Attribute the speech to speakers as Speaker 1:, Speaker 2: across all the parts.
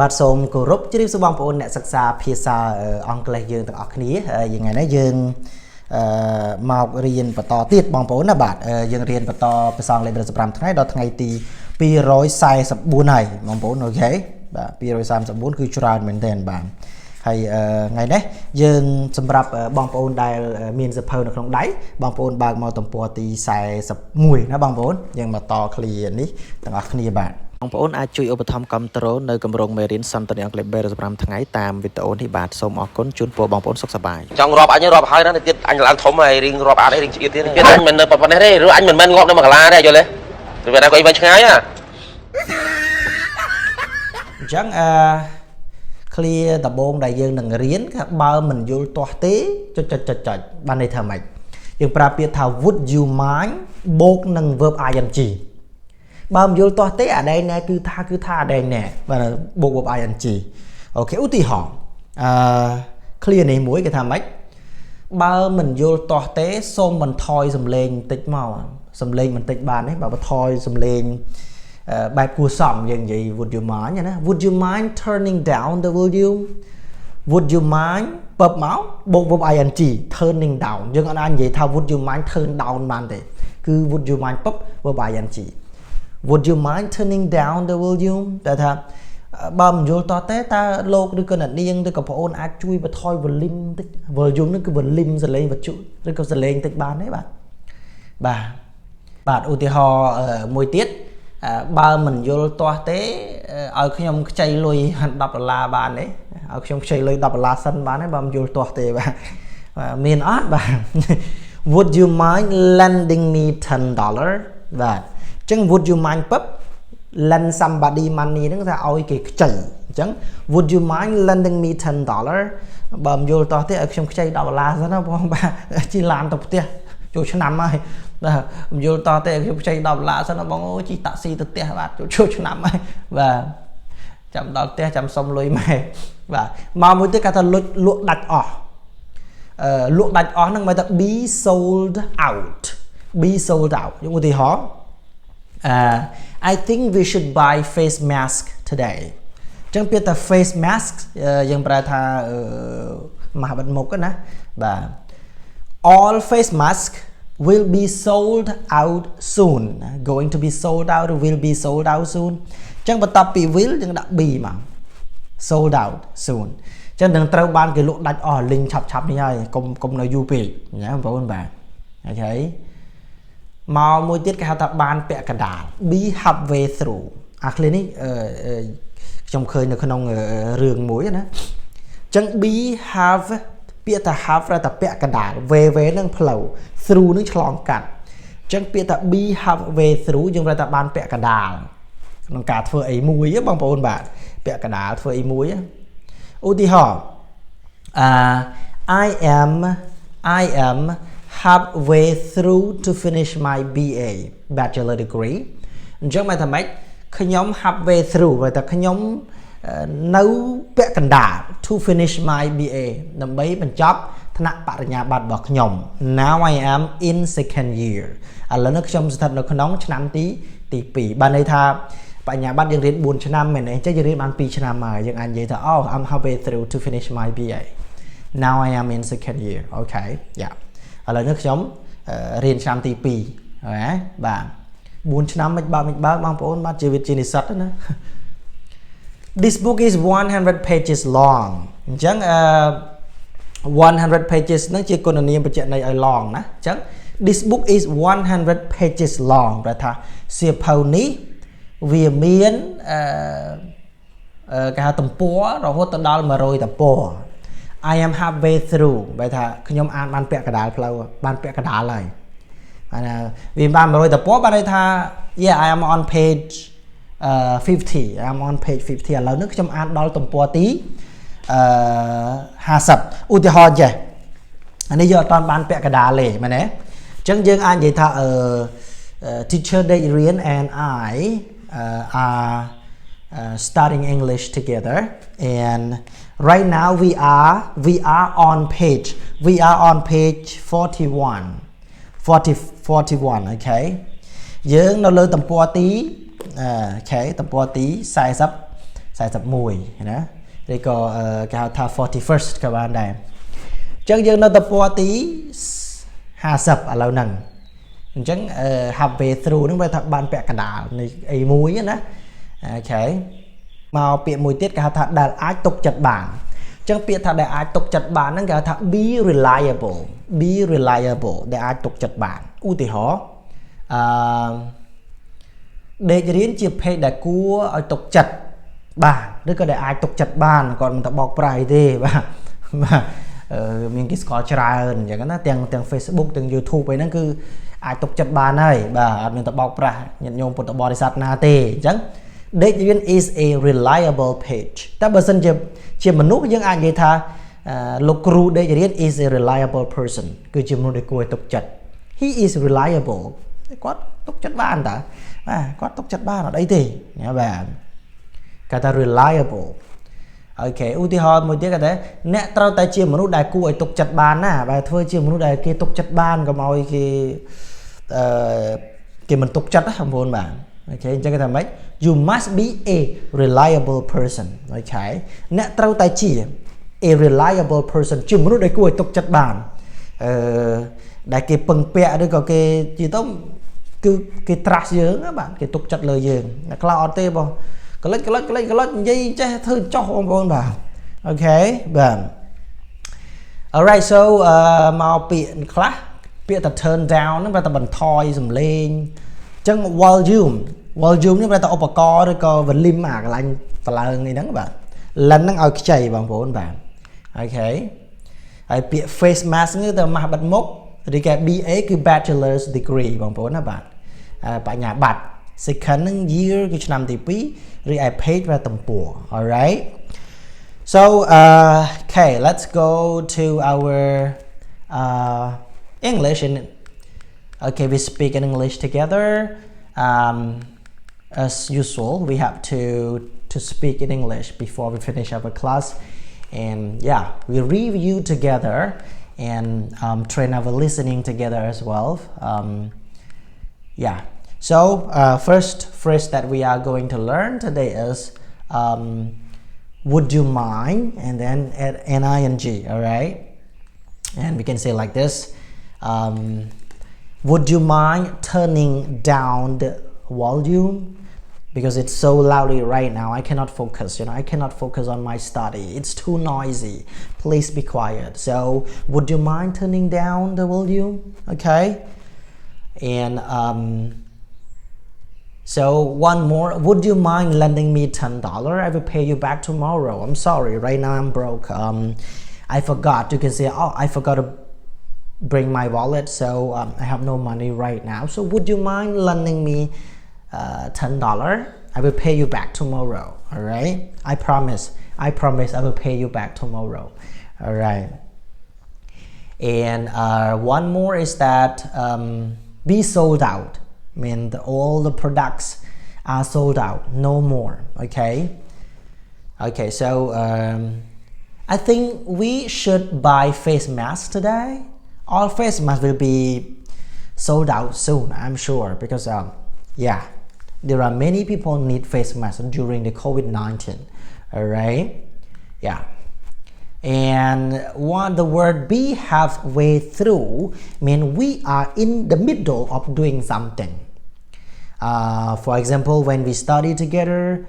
Speaker 1: បាទសូមគោរពជ្រាបសួរបងប្អូនអ្នកសិក្សាភាសាអង់គ្លេសយើងទាំងអស់គ្នាយើងថ្ងៃនេះយើងមករៀនបន្តទៀតបងប្អូនណាបាទយើងរៀនបន្តភាសាអង់គ្លេស15ថ្ងៃដល់ថ្ងៃទី244ហើយបងប្អូនអូខេបាទ234គឺច្រើនមែនទែនបាទហើយថ្ងៃនេះយើងសម្រាប់បងប្អូនដែលមានសៀវភៅនៅក្នុងដៃបងប្អូនបើកមកទំព័រទី41ណាបងប្អូនយើងមកតឃ្លានេះទាំងអស់គ្នាបាទបងប្អូនអាចជួយឧបត្ថម្ភគាំទ្រនៅគម្រោងមេរៀនសន្ទនាអង់គ្លេស35ថ្ងៃតាមវីដេអូនេះបាទសូមអរគុណជូនពរបងប្អូនសុខសប្បាយ
Speaker 2: ចង់រាប់អញរាប់ហើយណាទៀតអញឡើងធំហើយរៀងរាប់អានរៀងជាតិទៀតអញមិននៅប៉ុណ្ណេះទេឬអញមិនមែនងាប់នៅមួយកន្លាទេយល់ទេទៅវាណាក៏អីវិញឆ្ងាយណា
Speaker 1: អញ្ចឹងឃ្លាដំបូងដែលយើងនឹងរៀនគឺបើមិនយល់ទាស់ទេចុចបានន័យថាម៉េចយើងប្រើពាក្យថា would you mind បូកនឹង verb ing បើមិនយល់ទាស់ទេអាដែងណែគឺថាអាដែងណែបាទបូក verb ing អូខេឧទាហរណ៍ឃ្លានេះមួយគេថាម៉េចបើមិនយល់ទាស់ទេសូមបន្ថយសំឡេងបន្តិចមកសំឡេងបន្តិចបានទេបើបន្ថយសំឡេងបែបគួរសមយើងនិយាយ would you mind ណា would you mind turning down the volume would you mind ពឹបមកបូក verb ing turning down យើងអត់អាចនិយាយថា would you mind turn down បានទេគឺ would you mind ពឹប verb ing would you mind turning down the volume តែថាបើមិនយល់តទេតើលោកឬក៏អ្នកនាងឬក៏បងប្អូនអាចជួយបន្ថយ volume តិច volume នឹងគឺ volume សលេងវត្ថុឬក៏សលេងតិចបានទេបាទឧទាហរណ៍មួយទៀតបើមិនយល់ទាស់ទេឲ្យខ្ញុំខ្ចីលុយ$10បានទេឲ្យខ្ញុំខ្ចីលុយ$10សិនបានទេបើមិនយល់ទាស់ទេបាទមានអត់បាទ would you mind lending me $10 បាទអញ្ចឹង would you mind ពឹប lend somebody money ហ្នឹងថាឲ្យគេខ្ចីអញ្ចឹង would you mind lending me $10 បើមិនយល់តោះទេឲ្យខ្ញុំខ្ចី$10សិនណាបងបាទជិះឡានទៅផ្ទះចូលឆ្នាំហើយបាទមិនយល់តោះទេឲ្យខ្ញុំខ្ចី$10សិនណាបងអូជិះតាក់ស៊ីទៅផ្ទះបាទចូលឆ្នាំហើយបាទចាំដល់ផ្ទះចាំសុំលុយម៉ែបាទមកមួយទៀតគេថាលក់ដាច់អស់លក់ដាច់អស់ហ្នឹងមកថា be sold out យើងឧទាហរណ៍I think we should buy face mask today អញ្ចឹងពាក្យថា face mask យើងប្រើថាមហាបិទមុខណាបាទ all face mask will be sold out soon going to be sold out will be sold out soon អញ្ចឹងបន្ទាប់ពី will យើងដាក់ be មក sold out soon អញ្ចឹងនឹងត្រូវបានគេលក់ដាច់អស់លីងឆាប់នេះហើយកុំនៅយូរពេកណាបងប្អូនបាទអូខេមកមួយទៀតគេហៅថាបានពាក់កណ្ដាល be halfway through អាឃ្លានេះខ្ញុំឃើញនៅក្នុងរឿងមួយណាអញ្ចឹង be half ពាក្យថា half ប្រែថាពាក់កណ្ដាល way នឹងផ្លូវ through នឹងឆ្លងកាត់អញ្ចឹងពាក្យថា be halfway through យើងប្រែថាបានពាក់កណ្ដាលក្នុងការធ្វើអីមួយបងប្អូនបាទពាក់កណ្ដាលធ្វើអីមួយឧទាហរណ៍ I am halfway through to finish my BA bachelor degree អញ្ចឹងមកថាម៉េចខ្ញុំ halfway through បើថាខ្ញុំនៅពាក់កណ្ដាល to finish my BA ដើម្បីបញ្ចប់ថ្នាក់បរិញ្ញាបត្ររបស់ខ្ញុំ now I am in second year ឥឡូវនេះខ្ញុំស្ថិតនៅក្នុងឆ្នាំទី2បានន័យថាបរិញ្ញាបត្រយើងរៀន4ឆ្នាំមែនទេអញ្ចឹងយើងរៀនបាន2ឆ្នាំហើយយើងអាចនិយាយថា oh I'm halfway through to finish my BA now I am in second year okay yeahឥឡូវនេះខ្ញុំរៀនឆ្នាំទី2ហើយបាទ4ឆ្នាំមិនបើបងប្អូនបាទជីវិតជានិស្សិតណា This book is 100 pages long អញ្ចឹង100 pages ហ្នឹងជាគុណនាមបញ្ជាក់ន័យឲ្យ long ណាអញ្ចឹង This book is 100 pages long ប្រែថាសៀវភៅនេះវាមានគេហៅទំព័ររហូតដល់100ទំព័រI am halfway through បែរថាខ្ញុំអានបានពាក់កណ្ដាលផ្លូវបានពាក់កណ្ដាលហើយវាបាន100ទំព័របានន័យថា yeah I am on page 50 I am on page 50ឥឡូវនេះខ្ញុំអានដល់ទំព័រទី50ឧទាហរណ៍ចេះអានេះយើងអត់ទាន់បានពាក់កណ្ដាលទេមែនទេអញ្ចឹងយើងអាចនិយាយថាteacher Dek Rean and I are studying English together and right now we are on page 41 okay យើងនៅលើទំព័រទីអូខេទំព័រទី 41ណាឬក៏គេហៅថា 41st ក៏បានដែរអញ្ចឹងយើងនៅទៅពណ៌ទី50ឥឡូវហ្នឹងអញ្ចឹង halfway through ហ្នឹងវាថាបានពាក់កណ្ដាលនៃអីមួយណាអូខេមកពាក្យមួយទៀតគេហៅថាដែលអាចទុកចិត្តបានអញ្ចឹងពាក្យថាដែលអាចទុកចិត្តបានហ្នឹងគេហៅថា be reliable ដែលអាចទុកចិត្តបានឧទាហរណ៍ដេករៀនជាភេទដែលគួរឲ្យទុកចិត្តបានឬក៏ដែលអាចទុកចិត្តបានគាត់មិនទៅបោកប្រាស់ទេបាទមានគេស្គាល់ច្រើនអញ្ចឹងណាទាំង Facebook ទាំង YouTube អីហ្នឹងគឺអាចទុកចិត្តបានហើយបាទអត់មានទៅបោកប្រាស់ញាតិញោមពុទ្ធបរិស័ទណាទេអញ្ចឹង Dek Rean is a reliable page តែបើសិនជាមនុស្សយើងអាចនិយាយថាលោកគ្រូ Dek Rean is a reliable person គឺជាមនុស្សដែលគួរឲ្យទុកចិត្ត he is reliable គាត់ទុកចិត្តបានតាបាទគាត់ទុកចិត្តបានអត់អីទេណាបាទគេថា reliable អូខេឧទាហរណ៍មួយទៀតគេថាអ្នកត្រូវតែជាមនុស្សដែលគួរឲ្យទុកចិត្តបានណាបាទធ្វើជាមនុស្សដែលគេទុកចិត្តបានកុំឲ្យគេមិនទុកចិត្តណាបងប្អូនបាទអូខេអញ្ចឹងគេថាម៉េច you must be a reliable person អូខេអ្នកត្រូវតែជា a reliable person ជាមនុស្សដែលគួរឲ្យទុកចិត្តបានដែលគេពឹងពាក់ឬក៏គេនិយាយទៅគឺគេ trust យើងណាបាទគេទុកចិត្តលើយើងអ្នកខ្លះអត់ទេបងកលិចនិយាយចេះធ្វើចោះបងប្អូនបាទអូខេបាទ alright so មកពាក្យខ្លះពាក្យថា turn down ហ្នឹងប្រហែលតែបន្ថយសំឡេងអញ្ចឹង volume នេះប្រហែលតែឧបករណ៍ឬក៏ volume អាកន្លែងបឡើងនេះហ្នឹងបាទ lens ហ្នឹងឲ្យខ្ចីបងប្អូនបាទអូខេហើយពាក្យ face mask នេះទៅម៉ាស់បិទមុខឬក៏ BA គឺ bachelor's degree បងប្អូនណាបាទបញ្ញាបត្រ second ហ្នឹង year គឺឆ្នាំទី2ឬឯ page វាទំព័រ alright so okay let's go to our English and okay we speak in English together as usual we have to speak in English before we finish our class and yeah we review together and train our listening together as well yeah so first phrase that we are going to learn today is would you mind and then add ing all right and we can say like this would you mind turning down the volume because it's so loudly right now I cannot focus I cannot focus on my study it's too noisy please be quiet so would you mind turning down the volume okay and so one more would you mind lending me $10 I will pay you back tomorrow I'm sorry right now I'm broke I forgot you can say oh I forgot to bring my wallet so I have no money right now so would you mind lending me $10 I will pay you back tomorrow all right I promise I will pay you back tomorrow all right and one more is that be sold out I mean all the products are sold out no more okay so I think we should buy face masks today all face masks will be sold out soon I'm sure because yeah there are many people need face masks during the COVID-19 all right yeah and the word be halfway through mean we are in the middle of doing something for example when we study together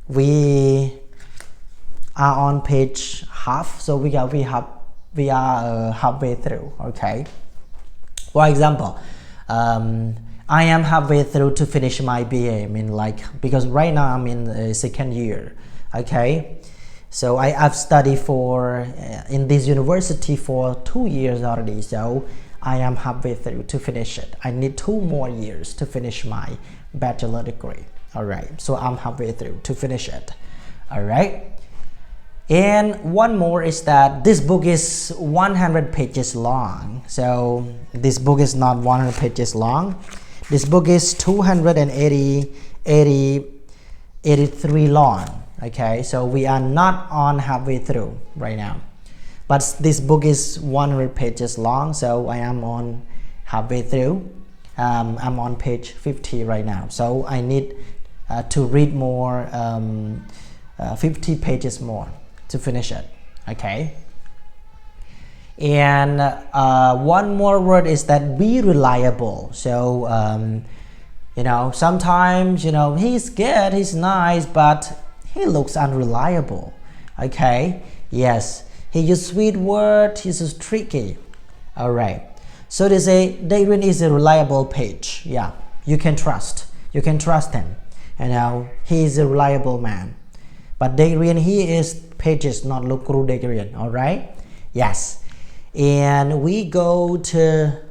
Speaker 1: we are on page half so we are halfway through okay for example I am halfway through to finish my BA I mean like because right now I'm in second year okay so I've studied for in this university for 2 years already so I am halfway through to finish it I need 2 more years to finish my bachelor degree all right so I'm halfway through to finish it all right and one more is that this book is 100 pages long so this book is not 100 pages long this book is 283 long okay so we are not on halfway through right now but this book is 100 pages long so I am on halfway through I'm on page 50 right now so I need to read more 50 pages more to finish it. Okay. And one more word is that be reliable. So you know, sometimes, you know, he's good, he's nice, but he looks unreliable. Okay. Yes, he uses sweet word, he's just tricky. All right. So they say Dek Rean is a reliable page. Yeah, you can trust him. You know, he is a reliable man. But Dek Rean, he is pages, not look through Dek Rean. All right. Yes. And we go to